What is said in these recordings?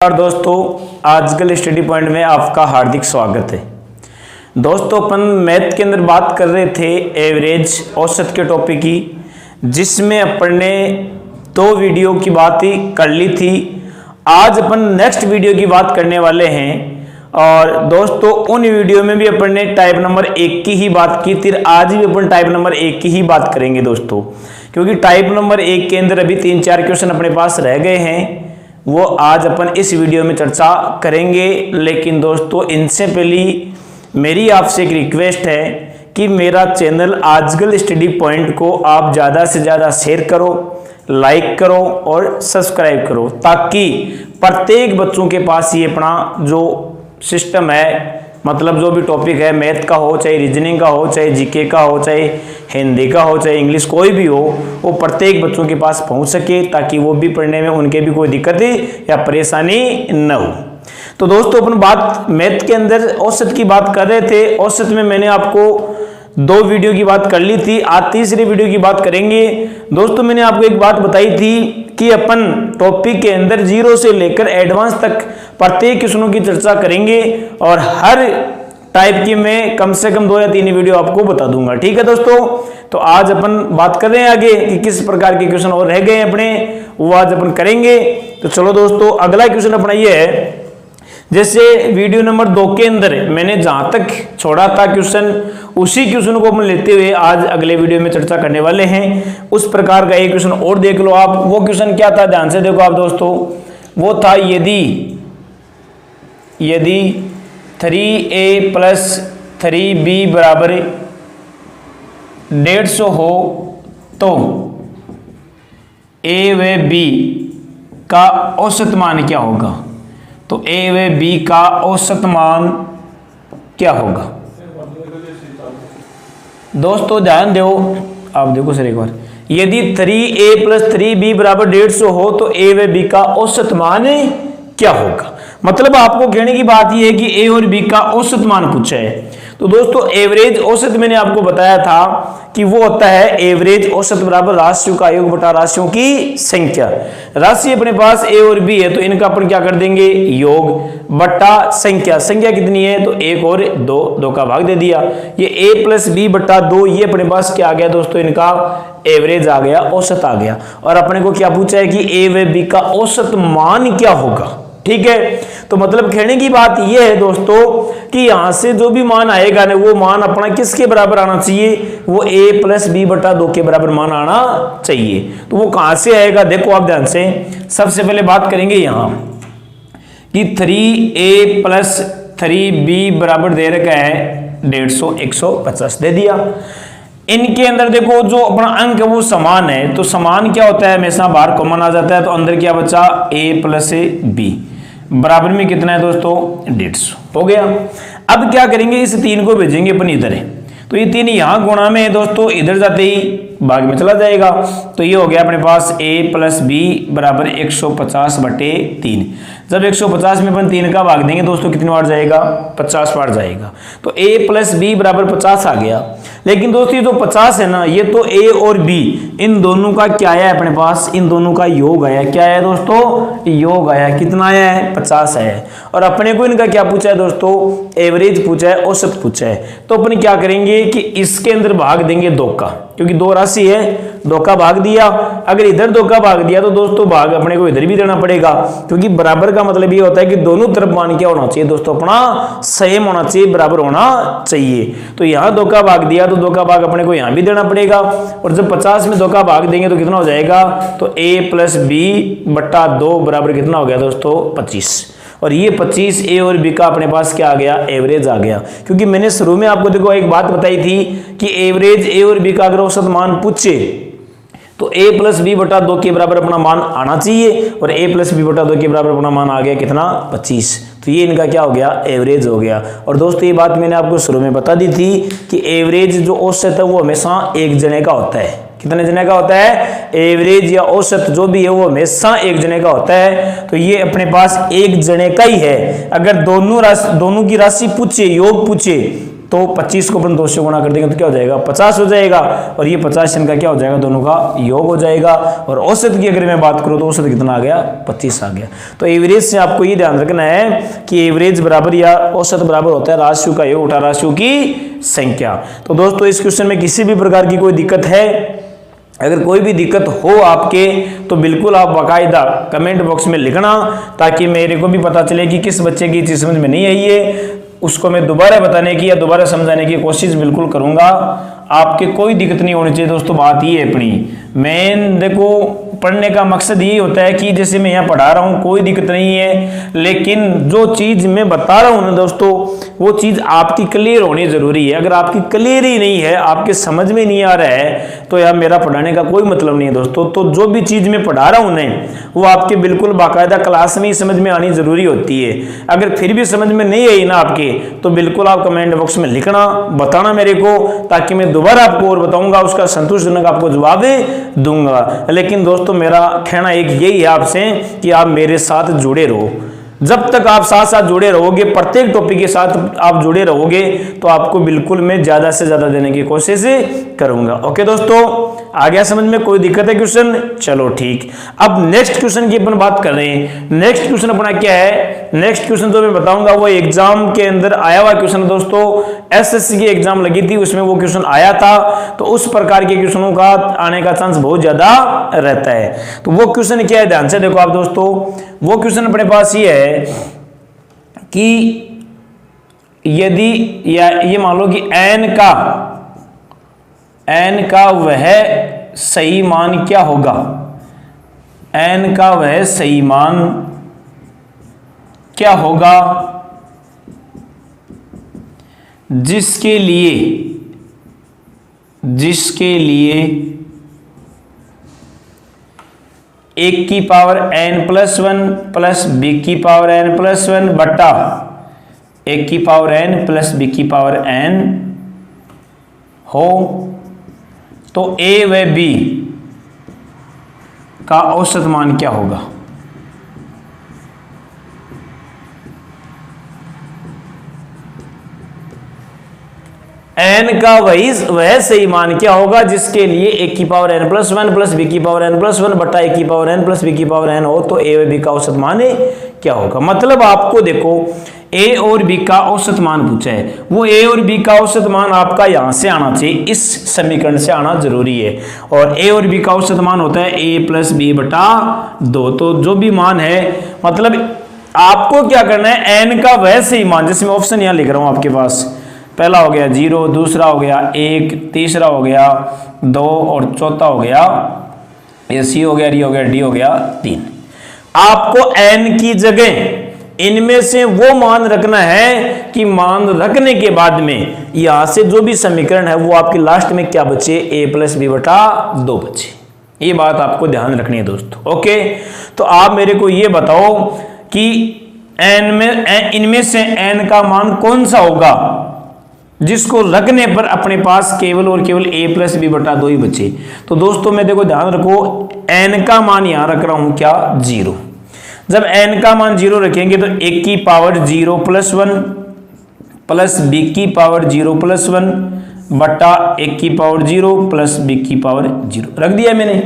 और दोस्तों, आजकल स्टडी पॉइंट में आपका हार्दिक स्वागत है। दोस्तों, अपन मैथ के अंदर बात कर रहे थे एवरेज औसत के टॉपिक की, जिसमें अपन ने 2 वीडियो की बात ही कर ली थी। आज अपन नेक्स्ट वीडियो की बात करने वाले हैं और दोस्तों उन वीडियो में भी अपन ने टाइप नंबर 1 की ही बात की थी। आज भी अपन टाइप नंबर 1 की ही बात करेंगे दोस्तों, क्योंकि टाइप नंबर 1 के अंदर अभी 3-4 क्वेश्चन अपने पास रह गए हैं, वो आज अपन इस वीडियो में चर्चा करेंगे। लेकिन दोस्तों, इनसे पहले मेरी आपसे एक रिक्वेस्ट है कि मेरा चैनल आजकल स्टडी पॉइंट को आप ज़्यादा से ज़्यादा शेयर करो, लाइक करो और सब्सक्राइब करो, ताकि प्रत्येक बच्चों के पास ये अपना जो सिस्टम है, मतलब जो भी टॉपिक है, मैथ का हो, चाहे रीजनिंग का हो, चाहे जीके का हो, चाहे हिंदी का हो, चाहे इंग्लिश, कोई भी हो, वो प्रत्येक बच्चों के पास पहुंच सके, ताकि वो भी पढ़ने में उनके भी कोई दिक्कत या परेशानी न हो। तो दोस्तों, अपन बात मैथ के अंदर औसत की बात कर रहे थे। औसत में मैंने आपको 2 वीडियो की बात कर ली थी, आज तीसरी वीडियो की बात करेंगे। दोस्तों, मैंने आपको एक बात बताई थी कि अपन टॉपिक के अंदर 0 से लेकर एडवांस तक प्रत्येक क्वेश्चनों की चर्चा करेंगे और हर टाइप की मैं कम से कम 2 या 3 वीडियो आपको बता दूंगा। ठीक है दोस्तों, तो आज अपन बात कर रहे हैं आगे कि किस प्रकार के क्वेश्चन और रह गए हैं अपने, वो आज अपन करेंगे। तो चलो दोस्तों, अगला क्वेश्चन अपना ये है, जैसे वीडियो नंबर 2 के अंदर मैंने जहां तक छोड़ा था क्वेश्चन, उसी क्वेश्चन को अपन लेते हुए आज अगले वीडियो में चर्चा करने वाले हैं। उस प्रकार का एक क्वेश्चन और देख लो आप। वो क्वेश्चन क्या था, ध्यान से देखो आप दोस्तों। वो था यदि 3a + 3b बराबर 150 हो तो a व b का औसत मान क्या होगा। तो a व b का औसत मान क्या होगा। दोस्तों ध्यान दो, आप देखो सर एक बार, यदि 3a + 3b बराबर 150 हो तो a व b का औसत मान क्या होगा। मतलब आपको कहने की बात यह है कि a और b का औसत मान पूछा है। तो दोस्तों, एवरेज औसत मैंने आपको बताया था कि वो होता है एवरेज औसत बराबर राशियों का योग बटा राशियों की संख्या। राशि अपने पास a और b है, तो इनका अपन क्या कर देंगे, योग बटा संख्या। संख्या कितनी है, तो 1 और 2 का भाग दे दिया। ये a + b बटा 2, ये अपने पास क्या आ गया दोस्तों, इनका एवरेज आ गया, औसत आ गया। और अपने को क्या पूछा है कि a व b का औसत मान क्या होगा। ठीक है, तो मतलब कहने की बात यह है दोस्तों कि यहां से जो भी मान आएगा ना, वो मान अपना किसके बराबर आना चाहिए, वो a + b बटा 2 के बराबर मान आना चाहिए। तो वो कहां से आएगा, देखो आप ध्यान से। सबसे पहले बात करेंगे यहां कि 3a + 3b बराबर दे रखा है 150, 150 दे दिया। इनके अंदर देखो जो अपना अंक है वो समान है, तो समान क्या होता है, हमेशा बाहर कॉमन आ जाता है। तो अंदर क्या बचा, a + b बराबर में कितना है दोस्तों, 150 हो गया। अब क्या करेंगे, इस 3 को भेजेंगे अपन इधर है, तो ये 3 यहां गुणा में है दोस्तों, इधर जाते ही भाग में चला जाएगा। तो ये हो गया अपने पास a + b बराबर 150/3। जब 150 में अपन 3 का भाग देंगे दोस्तों, कितनी बार जाएगा, 50 बार जाएगा। तो a + b बराबर 50 आ गया। लेकिन दोस्तों ये जो 50 है ना, ये तो a और b इन दोनों का क्या आया अपने पास, इन दोनों का योग आया। क्या आया दोस्तों, योग आया। कितना आया है, 50 आया है। और अपने को इनका क्या पूछा है दोस्तों, एवरेज पूछा है, औसत पूछा है। तो अपन क्या करेंगे कि इसके अंदर भाग देंगे 2 का, क्योंकि 2 राशि है, 2 का भाग दिया। अगर इधर 2 का भाग दिया तो दोस्तों भाग अपने को इधर भी देना पड़ेगा, क्योंकि बराबर का मतलब ये होता है कि दोनों तरफ मान क्या होना चाहिए दोस्तों, अपना सेम होना चाहिए, बराबर होना चाहिए। तो यहाँ 2 का भाग दिया, तो 2 का भाग अपने को यहाँ भी देना पड़ेगा। और जब 50 में 2 का भाग देंगे तो कितना हो जाएगा, तो a + b बटा 2 बराबर कितना हो गया दोस्तों, 25। और ये 25 a और b का अपने पास क्या आ गया, एवरेज आ गया। क्योंकि मैंने शुरू में आपको देखो एक बात बताई थी कि एवरेज a और b का अगर औसत मान पूछे तो a + b बटा 2 के बराबर अपना मान आना चाहिए। और a + b बटा 2 के बराबर अपना मान आ गया कितना, 25। तो ये इनका क्या हो गया, एवरेज हो गया। और दोस्तों ये बात मैंने आपको शुरू में बता दी थी कि एवरेज जो औसत है वो हमेशा एक जने का होता है। कितने जने का होता है, एवरेज या औसत जो भी है वो हमेशा एक जने का होता है। तो ये अपने पास एक जने का ही है। अगर दोनों की राशि पूछे, योग पूछे, तो 25 को अपन 2 से गुणा कर देंगे तो क्या हो जाएगा 50 हो जाएगा, और ये 50 इनका क्या हो जाएगा दोनों का योग हो जाएगा। और औसत की अगर मैं बात करूँ तो औसत कितना आ गया 25 आ गया। तो एवरेज से आपको ये ध्यान रखना है कि एवरेज बराबर या औसत बराबर होता है राशियों का योग उठा राशियों की संख्या। तो दोस्तों इस क्वेश्चन में किसी भी प्रकार की कोई दिक्कत है, अगर कोई भी दिक्कत हो आपके तो बिल्कुल आप बाकायदा कमेंट बॉक्स में लिखना, ताकि मेरे को भी पता चले कि किस बच्चे की चीज़ समझ में नहीं आई है, उसको मैं दोबारा बताने की या दोबारा समझाने की कोशिश बिल्कुल करूंगा। आपके कोई दिक्कत नहीं होनी चाहिए दोस्तों। बात ये है अपनी मेन, देखो पढ़ने का मकसद ये होता है कि जैसे मैं यहाँ पढ़ा रहा हूँ कोई दिक्कत नहीं है, लेकिन जो चीज़ मैं बता रहा हूँ ना दोस्तों वो चीज़ आपकी क्लियर होनी ज़रूरी है। अगर आपकी क्लियर ही नहीं है, आपके समझ में नहीं आ रहा है, तो यार मेरा पढ़ाने का कोई मतलब नहीं है दोस्तों। तो जो भी चीज़ मैं पढ़ा रहा हूँ ना वो आपके बिल्कुल बाकायदा क्लास में ही समझ में आनी ज़रूरी होती है। अगर फिर भी समझ में नहीं आई ना आपके, तो बिल्कुल आप कमेंट बॉक्स में लिखना, बताना मेरे को, ताकि मैं दोबारा आपको और बताऊंगा, उसका संतुष्टजनक आपको जवाब दूंगा। लेकिन दोस्तों मेरा कहना एक यही है आपसे कि आप मेरे साथ जुड़े रहो। जब तक आप साथ साथ जुड़े रहोगे, प्रत्येक टॉपिक के साथ आप जुड़े रहोगे, तो आपको बिल्कुल मैं ज्यादा से ज्यादा देने की कोशिश करूंगा। ओके दोस्तों, आ गया समझ में? कोई दिक्कत है क्वेश्चन? चलो ठीक। अब नेक्स्ट क्वेश्चन की अपन बात कर रहे हैं। नेक्स्ट क्वेश्चन अपना क्या है? नेक्स्ट क्वेश्चन तो मैं बताऊंगा वो एग्जाम के अंदर आया हुआ क्वेश्चन दोस्तों। एसएससी की एग्जाम लगी थी, उसमें वो क्वेश्चन आया था, तो उस प्रकार के क्वेश्चनों का आने का चांस बहुत ज्यादा रहता है। तो वो क्वेश्चन क्या है, ध्यान से देखो आप दोस्तों। वो क्वेश्चन अपने पास ये है कि यदि या ये मान लो कि n का वह सही मान क्या होगा, n का वह सही मान क्या होगा जिसके लिए 1 की पावर n+1 प्लस b की पावर n+1 बटा 1 की पावर n प्लस b की पावर n हो, तो a व b का औसत मान क्या होगा? n का वह सही मान क्या होगा जिसके लिए 1 की पावर n+1 प्लस b की पावर n+1 बटा 1 की पावर n प्लस b की पावर n हो, तो a व b का औसत मान क्या होगा? मतलब आपको देखो a और b का औसत मान पूछा है, वो a और b का औसत मान आपका यहां से आना चाहिए, इस समीकरण से आना जरूरी है। और a और b का औसत मान होता है a प्लस b बटा 2। तो जो भी मान है, मतलब आपको क्या करना है, n का वह सही मान, जैसे मैं ऑप्शन यहां लिख रहा हूं आपके पास, पहला हो गया 0, दूसरा हो गया 1, तीसरा हो गया 2 और चौथा हो गया ये C हो गया, D हो गया, D हो गया 3। आपको n की जगह इनमें से वो मान रखना है कि मान रखने के बाद में यहां से जो भी समीकरण है वो आपकी लास्ट में क्या बचे, a प्लस b बटा 2 बचे। ये बात आपको ध्यान रखनी है दोस्तों। ओके, तो आप मेरे को ये बताओ कि इनमें से n का मान कौन सा होगा जिसको रखने पर अपने पास केवल और केवल a प्लस b बटा 2 ही बचे। तो दोस्तों मैं देखो ध्यान रखो, n का मान यहां रख रहा हूं क्या, 0। जब n का मान 0 रखेंगे तो 1 की पावर 0 प्लस 1 प्लस b की पावर 0 प्लस 1 बटा 1 की पावर 0 प्लस b की पावर 0 रख दिया मैंने।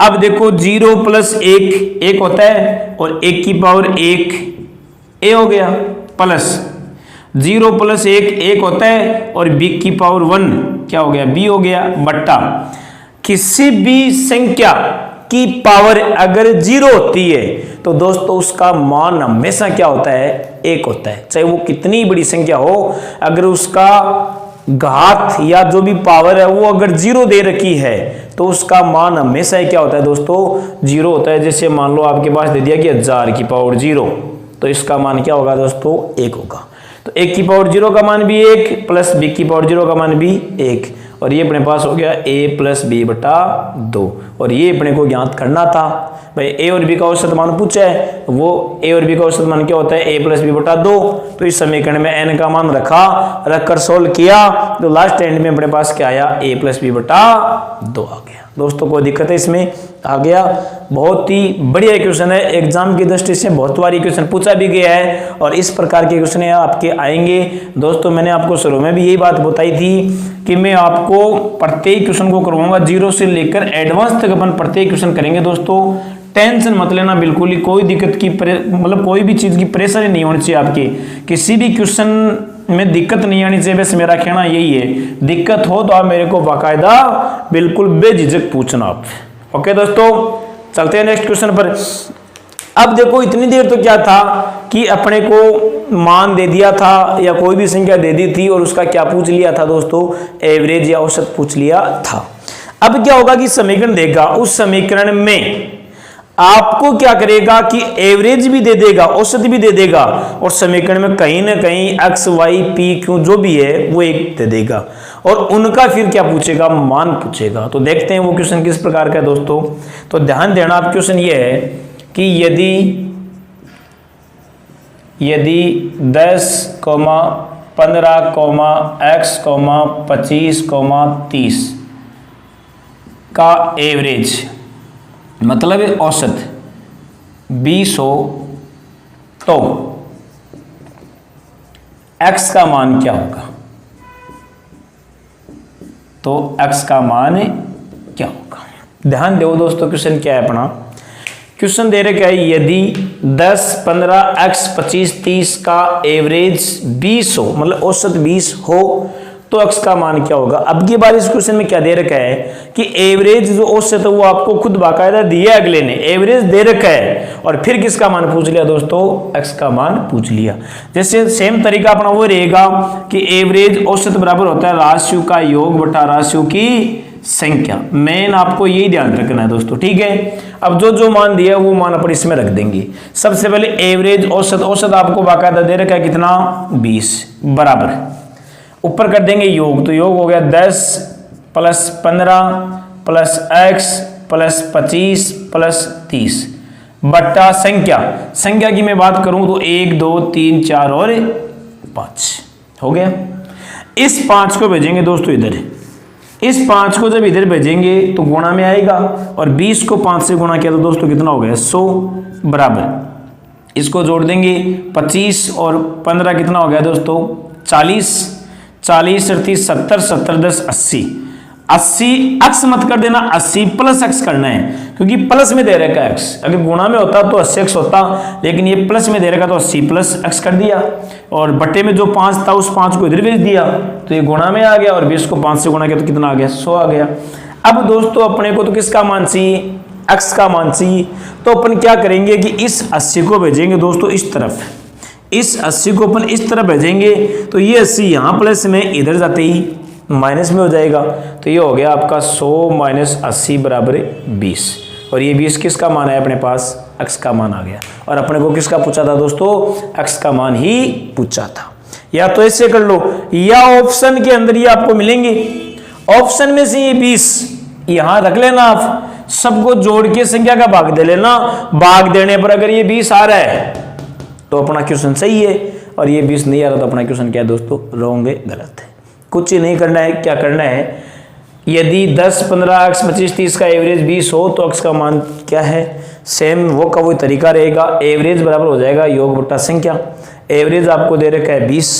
अब देखो 0 प्लस 1 होता है और 1 की पावर 1 a हो गया, प्लस 0 प्लस 1 होता है और b की पावर 1 क्या हो गया, b हो गया, बट्टा किसी भी संख्या की पावर अगर 0 होती है तो दोस्तों उसका मान हमेशा क्या होता है, 1 होता है। चाहे वो कितनी बड़ी संख्या हो, अगर उसका घात या जो भी पावर है वो अगर 0 दे रखी है तो उसका मान हमेशा क्या होता है दोस्तों, 0 होता है। जैसे मान लो आपके पास दे दिया कि 1000 की पावर 0, तो इसका मान क्या होगा दोस्तों, 1 होगा। तो 1 की पावर 0 का मान भी 1 प्लस b की पावर 0 का मान भी 1, और ये अपने पास हो गया a प्लस b बटा 2। और ये अपने को ज्ञात करना था भाई, a और b का औसत मान पूछा है, वो a और b का औसत मान क्या होता है, a प्लस b बटा 2। तो इस समीकरण में n का मान रखकर सोल्व किया तो लास्ट एंड में अपने पास क्या आया, a प्लस b बटा 2 आ गया। दोस्तों कोई दिक्कत है इसमें? आ गया। बहुत ही बढ़िया क्वेश्चन है, एग्जाम की दृष्टि से बहुत बार क्वेश्चन पूछा भी गया है और इस प्रकार के क्वेश्चन आपके आएंगे। दोस्तों मैंने आपको शुरू में भी यही बात बताई थी कि मैं आपको प्रत्येक क्वेश्चन को करवाऊंगा, जीरो से लेकर एडवांस तक अपन प्रत्येक क्वेश्चन करेंगे। दोस्तों टेंशन मत लेना बिल्कुल ही, कोई दिक्कत की मतलब कोई भी चीज़ की प्रेशर ही नहीं होनी चाहिए आपकी, किसी भी क्वेश्चन में दिक्कत नहीं आनी चाहिए। बस मेरा कहना यही है, दिक्कत हो तो आप मेरे को बाकायदा बिल्कुल बेझिझक पूछना आप। ओके दोस्तों, चलते हैं नेक्स्ट क्वेश्चन पर। अब देखो इतनी देर तो क्या था कि अपने को मान दे दिया था या कोई भी संख्या दे दी थी और उसका क्या पूछ लिया था दोस्तों, एवरेज या औसत पूछ लिया था। अब क्या होगा कि समीकरण देगा, उस समीकरण में आपको क्या करेगा कि एवरेज भी दे देगा, औसत भी दे देगा और समीकरण में कहीं ना कहीं एक्स वाई पी क्यू जो भी है वो एक दे देगा और उनका फिर क्या पूछेगा, मान पूछेगा। तो देखते हैं वो क्वेश्चन किस प्रकार का है दोस्तों। तो ध्यान देना, आप क्वेश्चन ये है कि यदि 10, 15, x, 25, 30 का एवरेज मतलब औसत 20 हो तो x का मान क्या होगा। तो x का मान क्या होगा, ध्यान दो दोस्तों। क्वेश्चन क्या है अपना, क्वेश्चन दे रखा है यदि 10, 15, x, 25, 30 का एवरेज 20 हो मतलब औसत 20 हो तो x का मान क्या होगा। अब की बार इस क्वेश्चन में क्या दे रखा है कि एवरेज जो औसत है वो आपको खुद बाकायदा दिया, अगले ने एवरेज दे रखा है और फिर किसका मान पूछ लिया दोस्तों, x का मान पूछ लिया। जैसे सेम तरीका अपना वो रहेगा कि एवरेज औसत बराबर होता है राशियों का योग बटा राशियों की संख्या। मेन आपको यही ध्यान रखना है दोस्तों, ठीक है। अब जो जो मान दिया वो मान अपन इसमें रख देंगे। सबसे पहले एवरेज औसत आपको बाकायदा दे रखा है कितना, 20 बराबर, ऊपर कर देंगे योग, तो योग हो गया 10 + 15 + x + 25 + 30 बट्टा संख्या की मैं बात करूं तो 1, 2, 3, 4 और 5 हो गया। इस 5 को भेजेंगे दोस्तों इधर, इस 5 को जब इधर भेजेंगे तो गुणा में आएगा और 20 को 5 से गुणा किया तो दोस्तों कितना हो गया, 100 बराबर। इसको जोड़ देंगे 25 और 15 कितना हो गया दोस्तों, 40 40 30 70 70 10 80 x मत कर देना, 80 + x करना है क्योंकि प्लस में दे रखा है x। अगर गुणा में होता तो 80x होता, लेकिन ये प्लस में दे रखा तो 80 + x कर दिया और बट्टे में जो 5 था उस 5 को इधर भेज दिया तो ये गुणा में आ गया और 20 को 5 से गुणा किया तो कितना आ गया, 100 आ गया। अब दोस्तों अपने को तो किसका मान चाहिए, x का मान चाहिए। तो अपन क्या करेंगे कि इस 80 को भेजेंगे दोस्तों इस तरफ, इस 80 को अपन इस तरफ भेजेंगे तो ये 80 यहाँ प्लस में इधर जाते ही माइनस में हो जाएगा। तो ये हो गया आपका 100 - 80 बराबर 20 और ये 20 किसका मान है अपने पास, x का मान आ गया। और अपने को किसका पूछा था दोस्तों, x का मान ही पूछा था। या तो ऐसे कर लो या ऑप्शन के अंदर ये आपको मिलेंगे, ऑप्शन में से ये 20 यहां रख लेना, आप सबको जोड़ के संख्या का भाग दे लेना। भाग देने पर अगर ये 20 आ रहा है तो अपना क्वेश्चन सही है और ये 20 नहीं आ रहा तो अपना क्वेश्चन क्या है दोस्तों, रॉन्ग है, गलत है। कुछ ही नहीं करना है, क्या करना है, यदि 10, 15, x, 25, 30 का एवरेज 20 हो तो x का मान क्या है, सेम वो का वो तरीका रहेगा। एवरेज बराबर हो जाएगा योग बट्टा संख्या। एवरेज आपको दे रखा है 20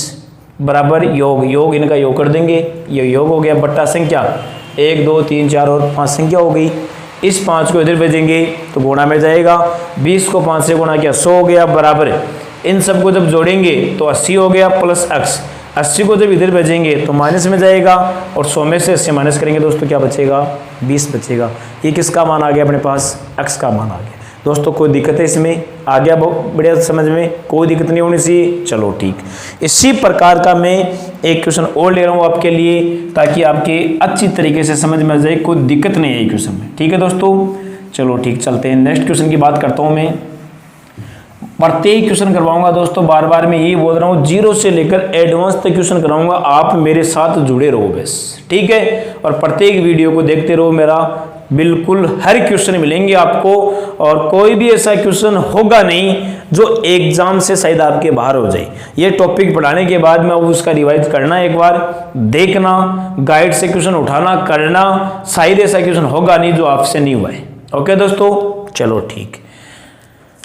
बराबर योग इनका योग कर देंगे, ये योग हो गया बट्टा संख्या, 1, 2, 3, 4 और 5 संख्या हो गई। इस 5 को इधर भेजेंगे तो गुणा में जाएगा, 20 को 5 से गुणा किया 100 हो गया बराबर। इन सबको जब जोड़ेंगे तो 80 हो गया प्लस x। 80 को जब इधर भेजेंगे तो माइनस में जाएगा और 100 में से 80 माइनस करेंगे दोस्तों क्या बचेगा, 20 बचेगा। ये किसका मान आ गया अपने पास, x का मान आ गया। दोस्तों कोई दिक्कत है इसमें, आ गया बहुत बढ़िया समझ में, कोई दिक्कत नहीं होनी चाहिए। चलो ठीक, इसी प्रकार का मैं एक क्वेश्चन और ले रहा हूँ आपके लिए ताकि आपके अच्छी तरीके से समझ में आ जाए, कोई दिक्कत नहीं है क्वेश्चन में, ठीक है दोस्तों। चलो ठीक, चलते हैं नेक्स्ट क्वेश्चन की बात करता हूँ। मैं प्रत्येक क्वेश्चन करवाऊंगा दोस्तों, बार बार मैं यही बोल रहा हूँ, जीरो से लेकर एडवांस तक क्वेश्चन कराऊंगा, आप मेरे साथ जुड़े रहो बस, ठीक है। और प्रत्येक वीडियो को देखते रहो, मेरा बिल्कुल हर क्वेश्चन मिलेंगे आपको, और कोई भी ऐसा क्वेश्चन होगा नहीं जो एग्जाम से शायद आपके बाहर हो जाए। ये टॉपिक पढ़ाने के बाद में अब उसका रिवाइज करना, एक बार देखना, गाइड से क्वेश्चन उठाना करना, शायद ऐसा क्वेश्चन होगा नहीं जो आपसे नहीं हुआ है। ओके दोस्तों, चलो ठीक।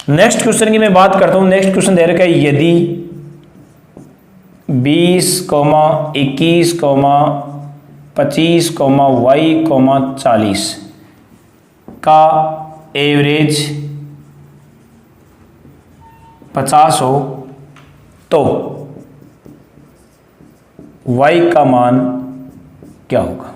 नेक्स्ट क्वेश्चन की मैं बात करता हूं। नेक्स्ट क्वेश्चन दे रखा है, यदि 20, 21, 25, y, 40 का एवरेज 50 हो तो y का मान क्या होगा?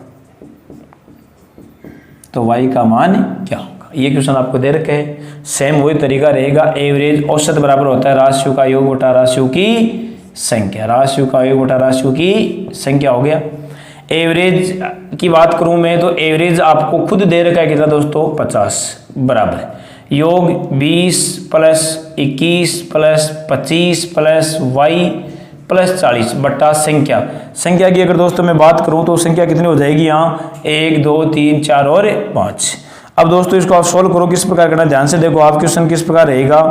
तो y का मान क्या होगा? ये क्वेश्चन आपको दे रखे है। सेम वही तरीका रहेगा। एवरेज औसत बराबर होता है राशियों का योग बटा राशियों की संख्या। राशियों का योग बटा राशियों की संख्या हो गया। एवरेज की बात करूं मैं तो एवरेज आपको खुद दे रखा है कितना दोस्तों? 50 बराबर योग 20 plus 21 plus 25 plus y plus 40 बट्टा संख्या। संख्या की अगर दोस्तों मैं बात करूं तो संख्या कितनी हो जाएगी? यहाँ 1 2 3 4 और 5। अब दोस्तों इसको आप सोल्व करो। किस प्रकार करना, ध्यान से देखो। आप क्वेश्चन किस प्रकार रहेगा,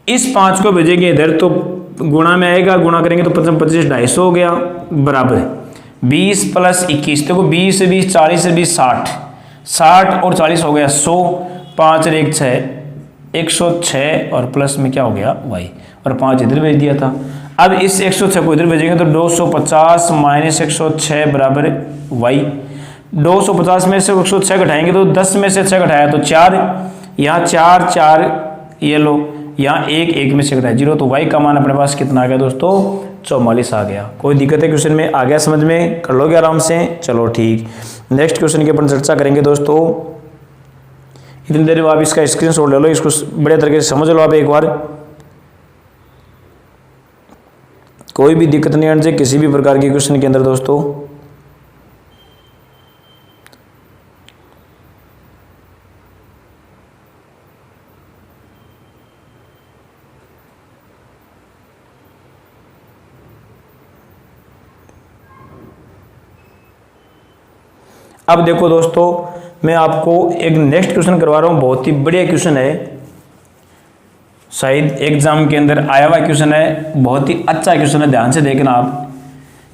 इस 5 को भेजेंगे इधर तो गुणा में आएगा, गुणा करेंगे तो 25 250 हो गया बराबर 20 प्लस 21। देखो 20 से 20 40 से 20 60, 60 और 40 हो गया 100, 5 और 1 6, 106 और प्लस में क्या हो गया y, और 5 इधर भेज दिया था। अब इस 106 को इधर भेजेंगे तो 250 माइनस 106 बराबर y। 250 में से 106 घटाएंगे तो 10 में से 6 घटाया तो 4, यहाँ 4 4 ये लो, यहाँ 1 1 में से घटाया 0, तो y का मान अपने पास कितना आ गया दोस्तों? 44 आ गया। कोई दिक्कत है क्वेश्चन में? आ गया समझ में? कर लोगे आराम से? चलो ठीक। नेक्स्ट क्वेश्चन के ऊपर चर्चा करेंगे दोस्तों। इतनी देर में आप इसका स्क्रीनशॉट ले लो, इसको बड़े तरीके से समझ लो आप एक बार। कोई भी दिक्कत नहीं आनी चाहिए किसी भी प्रकार के क्वेश्चन के अंदर दोस्तों। अब देखो दोस्तों, मैं आपको एक नेक्स्ट क्वेश्चन करवा रहा हूं। बहुत ही बढ़िया क्वेश्चन है, शायद एग्जाम के अंदर आया हुआ क्वेश्चन है, बहुत ही अच्छा क्वेश्चन है। ध्यान से देखना आप।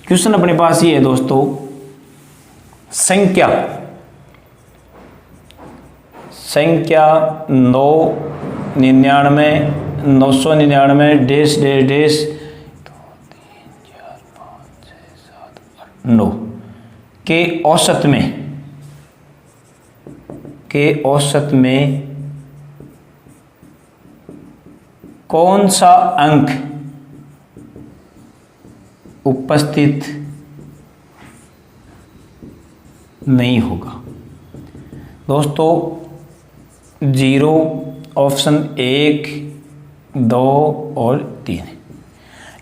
क्वेश्चन अपने पास ये है दोस्तों, संख्या 999 999 डैश डैश डैश 9 के औसत में कौन सा अंक उपस्थित नहीं होगा? दोस्तों 0, ऑप्शन 1, 2 और 3।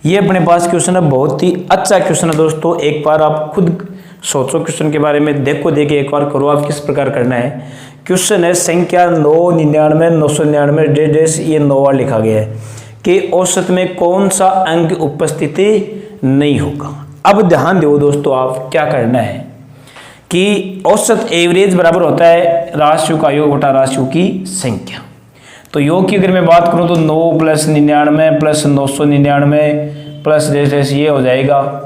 ये अपने पास क्वेश्चन है, बहुत ही अच्छा क्वेश्चन है दोस्तों। एक बार आप खुद सोचो क्वेश्चन के बारे में, देखिए एक बार करो आप किस प्रकार करना है। क्वेश्चन है संख्या 999 999 डैश डैश, ये 9 बार लिखा गया है कि औसत में कौन सा अंक उपस्थिति नहीं होगा। अब ध्यान दो दोस्तों, आप क्या करना है कि औसत एवरेज बराबर होता है राशियों का योग बटा राशियों की संख्या। तो योग की अगर मैं बात करूं तो 9 plus 99 plus 999 plus dash dash ये हो जाएगा,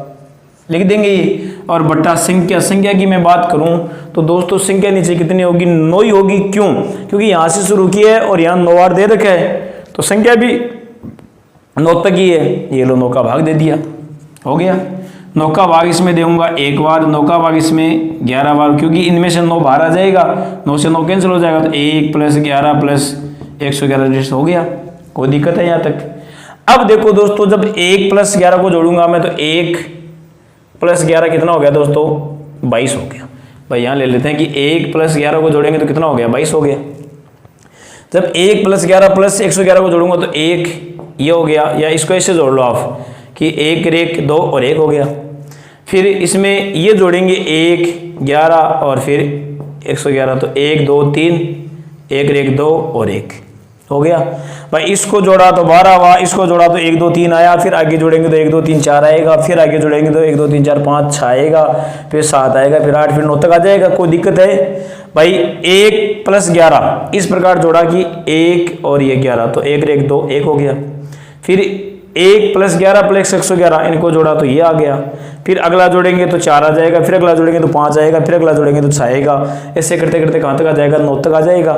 लिख देंगे ये, और बट्टा संख्या की मैं बात करूं तो दोस्तों संख्या नीचे कितनी होगी? 9 ही होगी। क्यों? क्योंकि यहां से शुरू की है और यहां 9 बार दे रखा है, तो संख्या भी 9 तक ही है। ये लो 9 का भाग दे दिया, हो गया। 9 का भाग इसमें दूंगा 1 बार, 9 का भाग इसमें 11 बार, क्योंकि इनमें से 9 बाहर आ जाएगा, 9 से 9 कैंसिल हो जाएगा, तो 1 प्लस 11 प्लस 111 हो गया। कोई दिक्कत है यहाँ तक? अब देखो दोस्तों, जब 1 प्लस 11 को जोड़ूंगा मैं तो 1 प्लस 11 कितना हो गया दोस्तों? 22 हो गया। भाई यहाँ ले लेते हैं कि 1 प्लस 11 को जोड़ेंगे तो कितना हो गया? 22 हो गया। जब 1 प्लस 11 प्लस 111 को जोड़ूंगा तो 1 ये हो गया, या इसको ऐसे जोड़ लो आप कि 1 1 2 और 1 हो गया। फिर इसमें ये जोड़ेंगे 1 11 और फिर 111, तो 1 2 3 1 1 2 और 1, हो गया भाई। इसको जोड़ा तो 12 हुआ, इसको जोड़ा तो 1 2 3 आया, फिर आगे जोड़ेंगे तो 1 2 3 4 आएगा, फिर आगे जोड़ेंगे तो 1 2 3 4 5 6 आएगा, फिर 7 आएगा, फिर 8, फिर 9 तक आ जाएगा। कोई दिक्कत है भाई? 1 + 11 इस प्रकार जोड़ा कि 1 और ये 11, तो 1 1 2 1 हो गया। फिर 1 + 11 + 111 इनको जोड़ा तो ये आ गया। फिर अगला जोड़ेंगे तो 4 आ जाएगा, फिर अगला जोड़ेंगे तो 5 आएगा, फिर अगला जोड़ेंगे तो 6 आएगा। ऐसे करते करते कहाँ तक आ जाएगा? 9 तक आ जाएगा।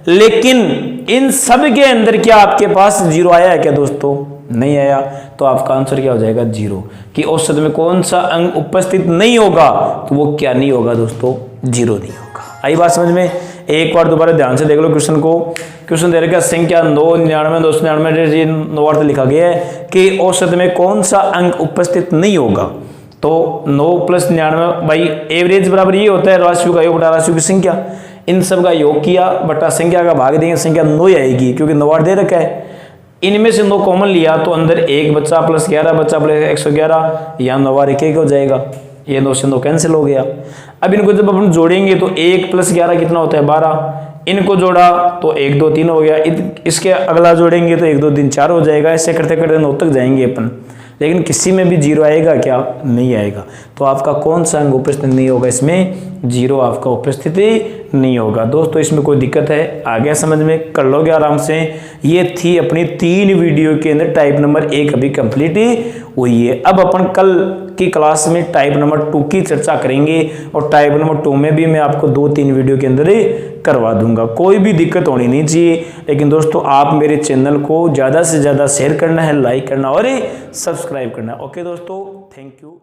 लेकिन इन सब के अंदर क्या आपके पास 0 आया है क्या दोस्तों? नहीं आया। तो आपका आंसर क्या हो जाएगा? 0। कि औसत में कौन सा अंक उपस्थित नहीं होगा? तो वो क्या नहीं होगा दोस्तों? 0 नहीं होगा। आई बात समझ में? एक बार दोबारा ध्यान से देख लो क्वेश्चन को। क्वेश्चन दे रखा संख्या 999 299 9 अर्थ लिखा गया है कि औसत में कौन सा अंक उपस्थित नहीं होगा। तो 9 + 99 भाई एवरेज बराबर ये होता है राशियों का योग बटा राशियों की संख्या। इन सब का योग किया बटा संख्या का भाग देंगे, संख्या 9 ही आएगी क्योंकि 9 अर्थ दे रखा है। इनमें से 9 कॉमन लिया तो अंदर 1 बच्चा + 11 बच्चा + 111, यहाँ 9 बार 1 हो जाएगा। ये 2 से 2 कैंसिल हो गया। अब इनको जब अपन जोड़ेंगे तो 1 + 11 कितना होता है? 12। इनको जोड़ा तो 1 2 3 हो गया। इसके अगला जोड़ेंगे तो 1 2 3 4 हो जाएगा। ऐसे करते करते 9 तक जाएंगे अपन। लेकिन किसी में भी 0 आएगा क्या? नहीं आएगा। तो आपका कौन सा अंक उपस्थित नहीं होगा? इसमें 0 आपका उपस्थिति नहीं होगा। दोस्तों इसमें कोई दिक्कत है? आ गया समझ में? कर लोगे आराम से। ये थी अपनी 3 वीडियो के अंदर टाइप नंबर 1 अभी कंप्लीट हुई है। अब अपन कल की क्लास में टाइप नंबर 2 की चर्चा करेंगे और टाइप नंबर 2 में भी मैं आपको 2-3 वीडियो के अंदर ही करवा दूंगा। कोई भी दिक्कत होनी नहीं चाहिए। लेकिन दोस्तों आप मेरे चैनल को ज़्यादा से ज़्यादा शेयर करना है, लाइक करना और सब्सक्राइब करना है। ओके दोस्तों, थैंक यू।